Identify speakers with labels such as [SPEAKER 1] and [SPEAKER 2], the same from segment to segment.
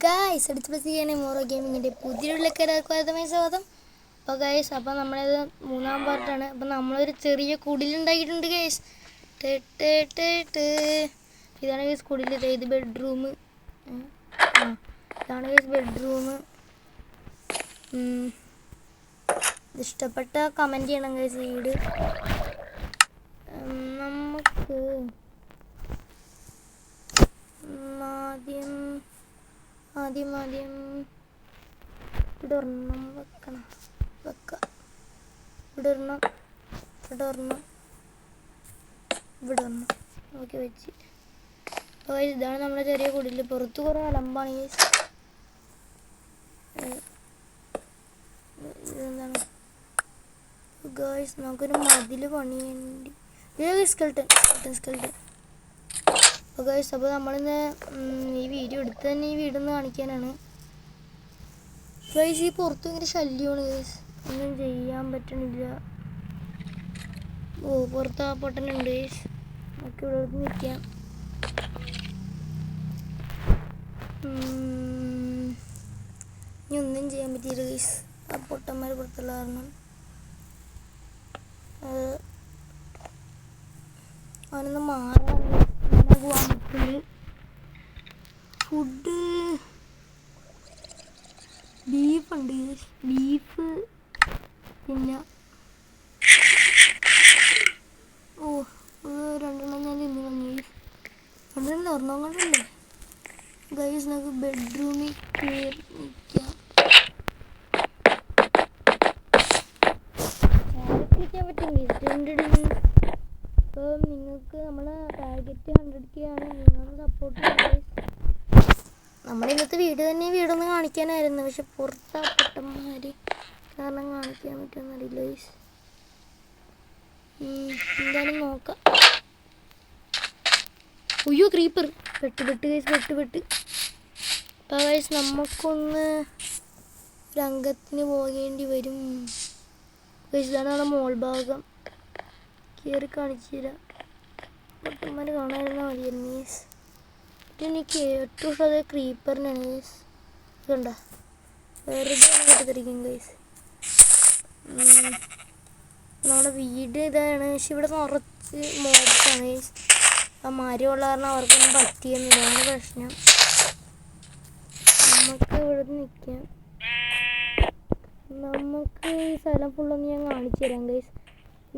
[SPEAKER 1] Guys അടുത്ത മോറോ ഗെയിമിങ്ങിൻ്റെ പുതിയൊരുള്ളക്കാരമായി സ്വാഗതം. അപ്പോൾ ഗായ്സ് അപ്പോൾ നമ്മളിത് മൂന്നാം പാർട്ടാണ്. അപ്പോൾ നമ്മളൊരു ചെറിയ കുടിലുണ്ടാക്കിയിട്ടുണ്ട് ഗായ്സ്. ഇതാണ് ഗായ്സ് കുടിൽ. ഇത് ബെഡ്റൂം. ഇതാണ് ഗായ്സ് ബെഡ്റൂം. ഇഷ്ടപ്പെട്ട കമൻറ്റ് ചെയ്യണം ഗായ്സ്. വീട് നമുക്ക് ആദ്യം ഇവിടെ ഒരെണ്ണം വെക്കാം. ഇവിടെ ഒരെണ്ണം ഓക്കെ വെച്ച്. അപ്പോൾ ഇതാണ് നമ്മുടെ ചെറിയ കുടിൽ. പുറത്ത് കുറേ അലമ്പാണ് ഇതെന്താണ് ഗായ്സ്. നമുക്കൊരു മതിൽ പണിയേണ്ടി സ്കെൽട്ടൻ. അപ്പോൾ ഗായ്സ് അപ്പോൾ നമ്മളിന്ന് ഈ വീഡിയോ എടുത്ത് തന്നെ ഈ വീടൊന്ന് കാണിക്കാനാണ് ഗായ്സ്. ഈ പുറത്ത് ഭയങ്കര ശല്യമാണ് ഗായ്സ്. ഒന്നും ചെയ്യാൻ പറ്റണില്ല. പുറത്ത് ആ പൊട്ടനുണ്ട് ഗായ്സ്. നമുക്ക് ഇവിടെ നിൽക്കാം. ഇനി ഒന്നും ചെയ്യാൻ പറ്റിയില്ല ഗായ്സ്. ആ പൊട്ടന്മാർ പുറത്തുള്ള കാരണം അവനൊന്ന് മാറാൻ പോകാൻ പറ്റുള്ളൂ. ഫുഡ് ബീഫുണ്ട്. ബീഫ് പിന്നെ രണ്ടെണ്ണം ഞാൻ തിന്നു കളഞ്ഞു. രണ്ടെണ്ണം ഒരെണ്ണം കണ്ടല്ലേ ഗൈസ്. നമുക്ക് ബെഡ്റൂമിൽ കയറി നിൽക്കാം. നിൽക്കാൻ പറ്റും ഗൈസ്. അപ്പോൾ നിങ്ങൾക്ക് നമ്മളെ ടാർഗറ്റ് 100K ആണ്. നിങ്ങളൊന്ന് സപ്പോർട്ട് ചെയ്യാം. നമ്മുടെ ഇന്നത്തെ വീടൊന്ന് കാണിക്കാനായിരുന്നു, പക്ഷെ പുറത്താ പൊട്ടന്മാർ കാരണം കാണിക്കാൻ പറ്റുമെന്നറിയില്ല ഗൈസ്. എന്തായാലും നോക്കാം. അയ്യോ ക്രീപ്പർ പെട്ട് ഗൈസ്. അപ്പോൾ ഗൈസ് നമുക്കൊന്ന് രംഗത്തിന് പോകേണ്ടി വരും ഗൈസ്. ഇതാണ് നമ്മുടെ മോൾ ഭാഗം. കയറി കാണിച്ചു തരാം. പൊട്ടന്മാർ കാണാതിരുന്നാൽ മതിയായിരുന്നു ഗൈസ്. എനിക്ക് ഏറ്റവും ഇഷ്ടം അത് ക്രീപ്പറിനാണ് ഗൈസ്. ഇതുണ്ടോ വെറുതെ കെട്ടിത്തിരിക്കും ഗൈസ്. നമ്മുടെ വീട് ഇതാണ്, പക്ഷെ ഇവിടെ നിറച്ച് മോബ്സാണ് ഗൈസ്. ആ മരമുള്ള കാരണം അവർക്കൊന്നും പറ്റിയെന്നില്ല. അതാണ് പ്രശ്നം. നമുക്ക് ഇവിടെ നിൽക്കാം. നമുക്ക് ഈ സ്ഥലം ഫുള്ളൊന്ന് ഞാൻ കാണിച്ചു തരാം ഗൈസ്.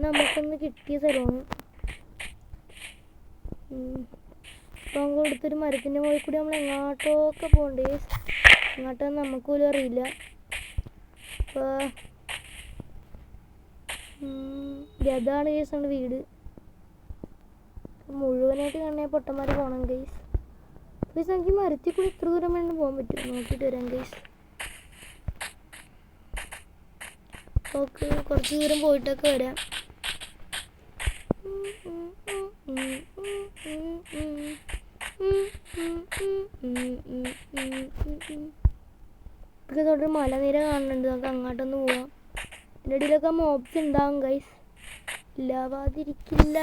[SPEAKER 1] നമുക്കൊന്ന് കിട്ടിയ സ്ഥലമാണ്. അപ്പോൾ നമുക്ക് ഇവിടുത്തൊരു മരത്തിൻ്റെ മുകളിൽ കൂടി നമ്മൾ എങ്ങോട്ടൊക്കെ പോകണ്ടേ ഗൈസ്. എങ്ങോട്ടൊന്നും നമുക്ക് പോലും അറിയില്ല. അപ്പോൾ അതാണ് ഗൈസ് നമ്മുടെ വീട്. മുഴുവനായിട്ട് കാണാൻ പൊട്ടന്മാർ പോകണം ഗൈസ്. ഗൈസ് നമുക്ക് മരത്തിൽ കൂടി ഇത്ര ദൂരം വേണ്ടി പോകാൻ പറ്റും. നോക്കിയിട്ട് വരാം ഗൈസ്. ഓക്കെ കുറച്ച് ദൂരം പോയിട്ടൊക്കെ വരാം. ഇതൊക്കെ തൊട്ട് മലനിര കാണുന്നുണ്ട്. നമുക്ക് അങ്ങോട്ടൊന്ന് പോവാം. ഇതിൻ്റെ ഇടയിലൊക്കെ മോബ്സ് ഉണ്ടാവും ഗൈസ്. ഇല്ലാവാതിരിക്കില്ല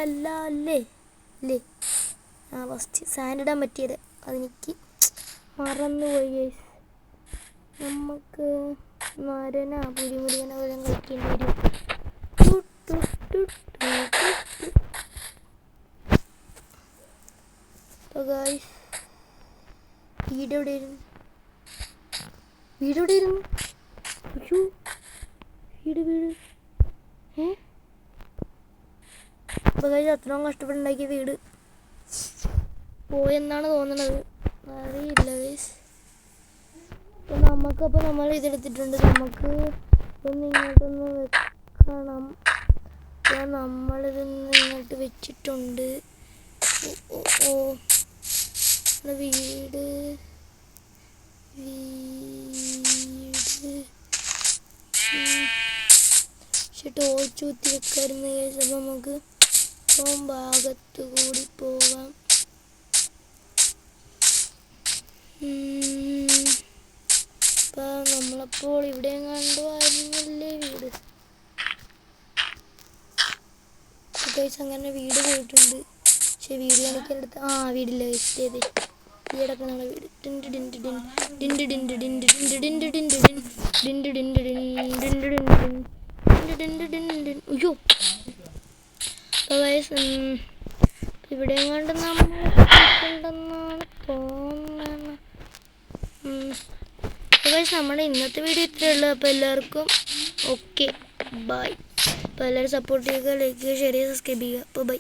[SPEAKER 1] അല്ലേ. ഫസ്റ്റ് സാൻഡ് ഇടാൻ പറ്റിയത് അതെനിക്ക് മറന്നുപോയി ഗൈസ്. നമുക്ക് പുരിമുരികനെ വരെ കളിക്കേണ്ടി വരും. ഗൈസ് വീട് എവിടെയായിരുന്നു? അപ്പോൾ ഗൈസ് അത്രയും കഷ്ടപ്പെട്ടുണ്ടാക്കിയ വീട് പോയെന്നാണ് തോന്നുന്നത്. അറിയില്ല ഗൈസ്. അപ്പോൾ നമ്മൾ ഇതെടുത്തിട്ടുണ്ട്. നമുക്ക് ഇതൊന്ന് ഇങ്ങോട്ടൊന്ന് വെക്കണം. നമ്മളിതൊന്ന് ഇങ്ങോട്ട് വെച്ചിട്ടുണ്ട്. വീട് പക്ഷെ ടോർച്ച് കുത്തി വെക്കാറുണ്ട് ഗൈസ്. അപ്പോൾ നമുക്ക് ഭാഗത്ത് കൂടി പോവാം. അപ്പോൾ നമ്മളപ്പോൾ ഇവിടെ കണ്ടുവായിരുന്നല്ലേ വീട് ഗൈസ്. അങ്ങനെ വീട് പോയിട്ടുണ്ട്. പക്ഷെ വീട് കാണിക്കാനെടുത്ത് വീടില്ല ഗൈസ്. ഈ കിടക്കുന്ന വീട് അയ്യോ. ഇവിടെ എങ്ങാണ്ട് നമ്മളുണ്ടെന്നാണ് തോന്നുന്നത്. നമ്മുടെ ഇന്നത്തെ വീഡിയോ ഇത്രയേ ഉള്ളൂ. അപ്പോൾ എല്ലാവർക്കും ഓക്കെ ബൈ. അപ്പോൾ എല്ലാവരും സപ്പോർട്ട് ചെയ്യുക, ലൈക്ക് ചെയ്യുക, ഷെയർ ചെയ്യുക, സബ്സ്ക്രൈബ് ചെയ്യുക. അപ്പോൾ ബൈ.